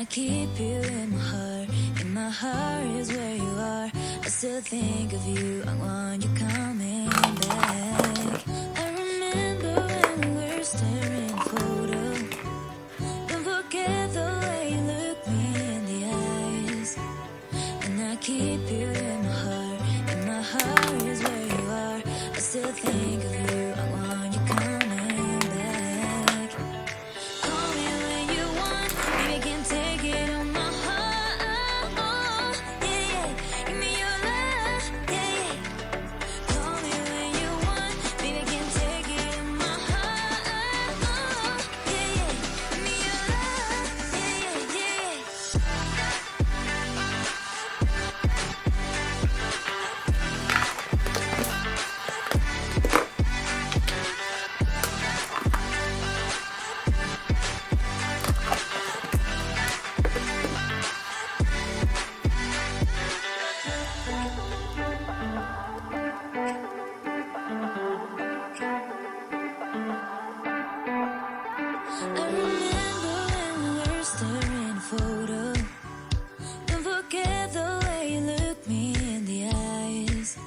I keep you in my heart. In my heart is where you are. I still think of you. I want you coming back. I remember when we were staring at a photo. Don't forget the way you look me in the eyes. And I keep you in my heart. In my heart is where you are. I still think of you. I want you coming back. Call me when you want. Maybe I can take it on my heart. Yeah, yeah. Give me your love. Yeah, yeah. Call me when you want. Maybe I can take it on my heart. Yeah, yeah. Give me your love. Yeah, yeah, yeah. I remember when we were staring at a photo. Don't forget the way you look me in the eyes.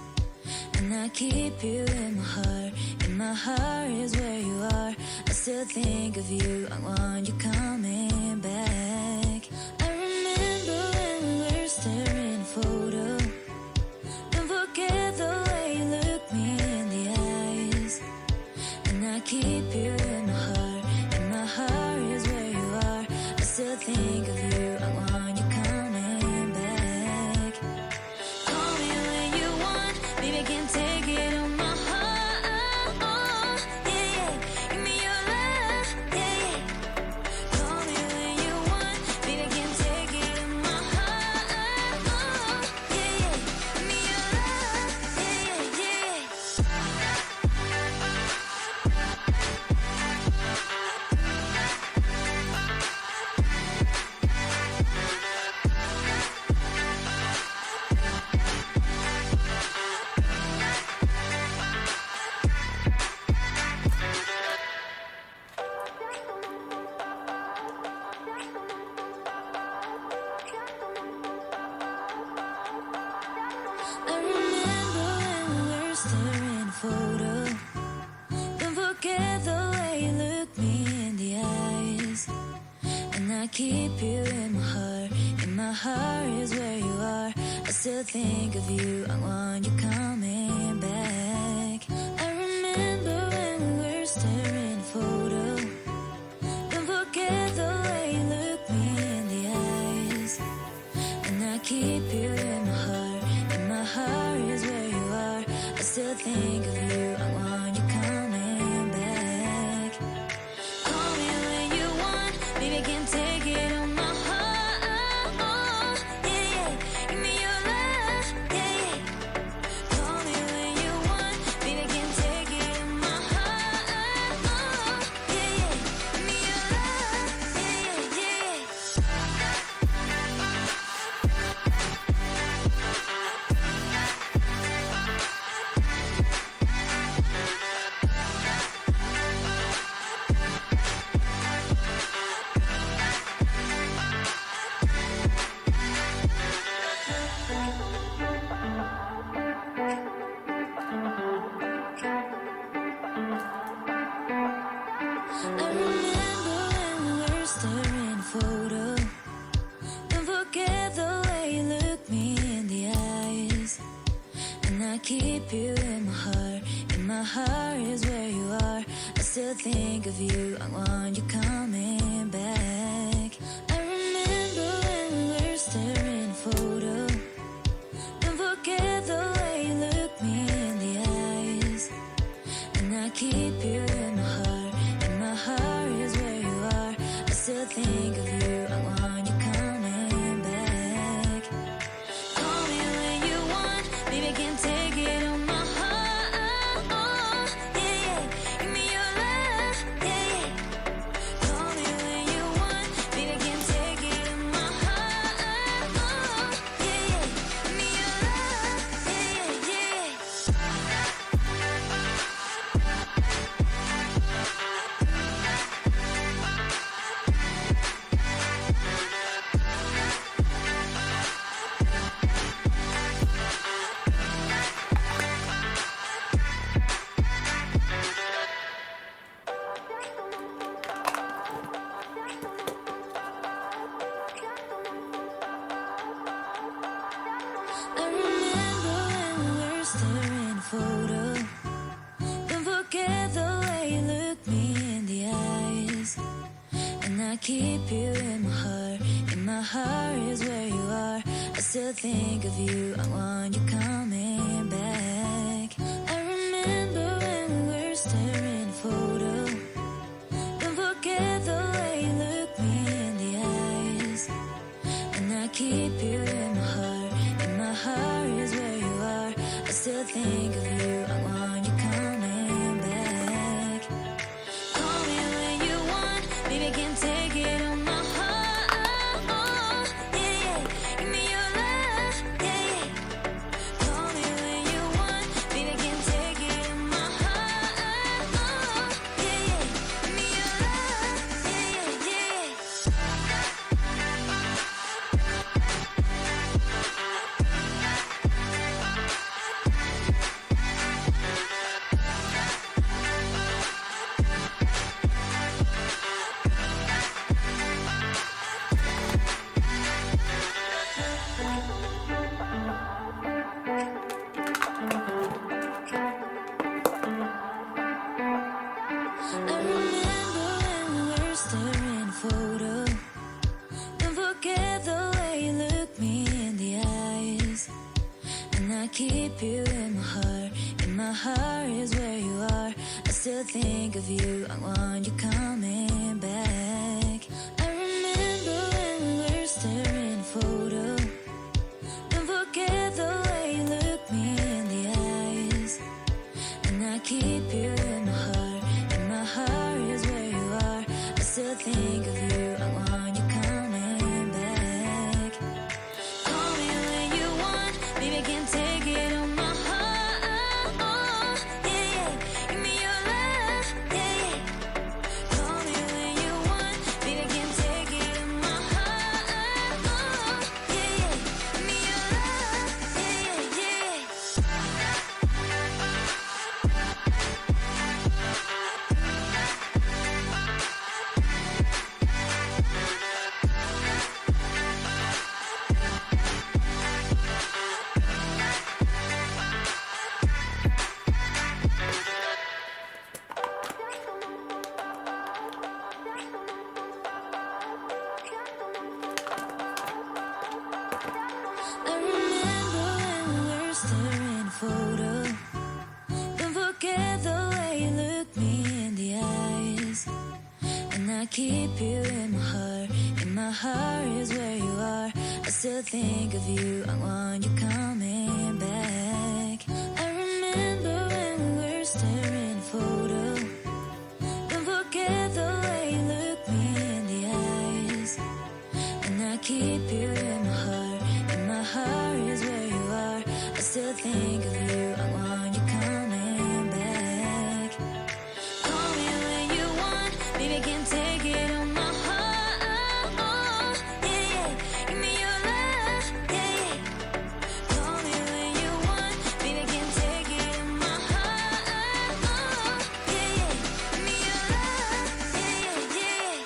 And I keep you in my heart. In my heart is where you are. I still think of you. I want you coming back. I remember when we were staring at a photo. Don't forget the way you look me in the eyes. And I keep you in my heart. In my heart is where you are. I still think of you. I want you coming back. Call me when you want. Maybe I can take it on my heart. Yeah, yeah. Give me your love. Yeah, yeah. Call me when you want. Maybe I can take it on my heart. Yeah, yeah. Give me your love. Yeah, yeah, yeah. I remember when we were staring at a photo. Don't forget the way you look me in the eyes. And I keep you in my heart. In my heart is where you are. I still think of you. I want you coming back. I remember when we were staring at a photo. Don't forget the way you look me in the eyes. And I keep you in my heart. In my heart is where you are. I still think of you. I want you coming back. Call me when you want. Maybe I can take it on my heart. Yeah, yeah. Give me your love. Yeah, yeah. Call me when you want. Maybe I can take it on my heart. Yeah, yeah. Give me your love. Yeah, yeah, yeah. I remember when we were staring at a photo. Don't forget the way you look me in the eyes. And I keep you in my heart. In my heart is where you are. I still think of you. I want you coming back. I remember when we were staring at a photo. Don't forget the way you look me in the eyes. And I keep you in my heart. In my heart is where you are. I still think of you. I want you coming back. Call me when you want. Maybe I can take it on my heart. Yeah, yeah. Give me your love. Yeah, yeah. I keep you in my heart. In my heart is where you are. I still think of you. I want you coming back. I remember when we were staring at a photo. Don't forget the way you look me in the eyes. And I keep you in my heart. In my heart is where you are. I still think of you. I want you coming back. Call me when you want. Baby, I can't take it on my heart. Yeah, yeah. Give me your love. Yeah, yeah. Call me when you want. Baby, I can't take it on my heart. Yeah, yeah. Give me your love. Yeah, yeah, yeah. I remember when we were staring at a photo. Don't forget the way you look me in the eyes. And I keep you in my heart. In my heart is where you are. I still think of you. I want you coming back. I remember when we were staring at a photo. Don't forget the way you look me in the eyes. And I keep you in my heart. In my heart is where you are. I still think of you. I want you coming back. Call me when you want. Baby, I can't take it on my heart. Yeah, yeah. Give me your love. Yeah, yeah. Call me when you want. Baby, I can't take it on my heart. Yeah, yeah. Give me your love. Yeah, yeah, yeah. I remember when we were staring at a photo. Don't forget the way you look me in the eyes. And I keep you in my heart. In my heart is where you are. I still think of you. I want you coming back. I remember when we were staring at a photo. Don't forget the way you look me in the eyes. And I keep you in my heart. In my heart is where you are. I still think of you. I want you coming back. Call me when you want. Baby, I can't take it on my heart. Yeah, yeah. Give me your love. Yeah, yeah. Call me when you want. Baby, I can't take it on my heart. Yeah, yeah. Give me your love. Yeah, yeah, yeah.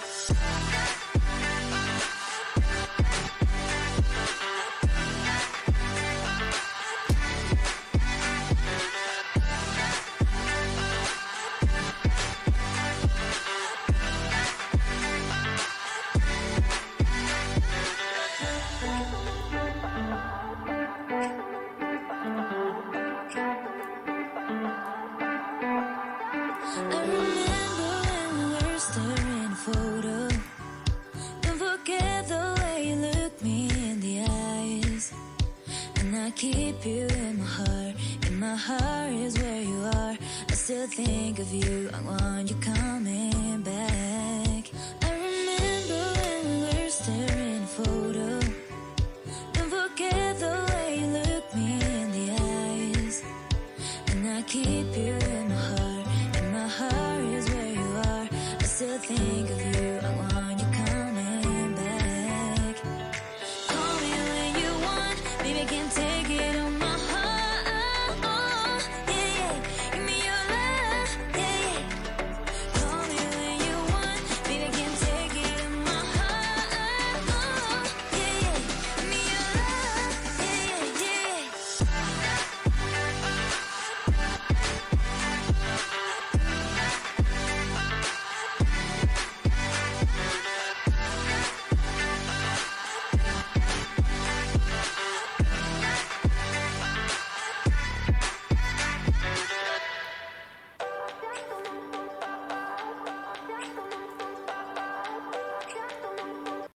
I remember when we were staring at a photo. Don't forget the way you look me in the eyes. And I keep you in my heart. In my heart is where you are. I still think of you. I want you coming